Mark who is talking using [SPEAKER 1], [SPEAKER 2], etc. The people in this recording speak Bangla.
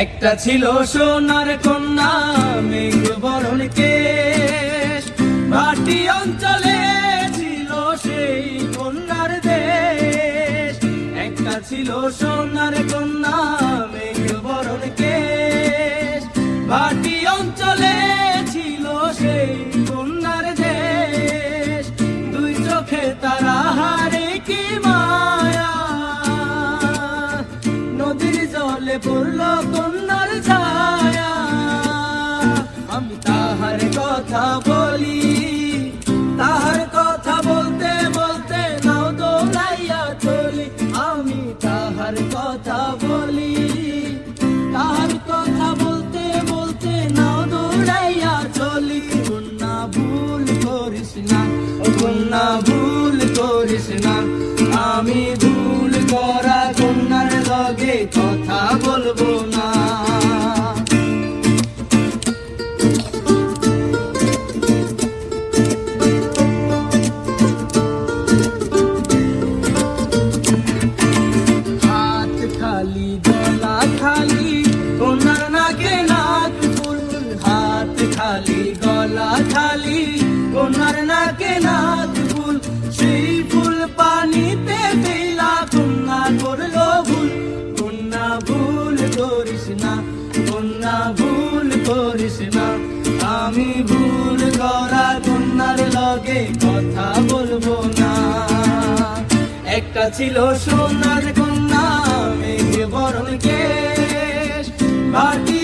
[SPEAKER 1] একটা ছিল সোনার কন্যা মেঘ বরণ কেশ, ভাটি অঞ্চলে ছিল সেই কন্যার দেশ। একটা ছিল সোনার কন্যা মেঘ বরণ কেশ, ভাটি অঞ্চলে ছিল সেই কন্যার দেশ। দুই চোখে তারা হারে কি মায়া, নদীর জলে পড়ল কন্যার ছায়া। আমি তাহার কথা বলি, তাহার কথা বলতে বলতে নাও দৌড়াইয়া চলি। আমি তাহার কথা বলি, তাহার কথা বলতে বলতে নাও দৌড়াইয়া চলি। কন্যা ভুল করিস না, ও কন্যা ভুল করিস না, আমি ভুল করা কন্যার লগে কথা বলবো না। হাত খালি গলা খালি কন্যার নাকে নাক ফুল, হাত খালি গলা খালি কন্যার নাকে নাক ফুল। সেই ফুল পানিতে ফেলা কন্যা করলো ভুল। কন্যা ভুল করিস না, কন্যা ভুল করিস না, আমি ভুল করা কন্যার লগে কথা বলবো না। একটা ছিল সোনার কন্যা মেঘ বরণ কেশ, ভাটি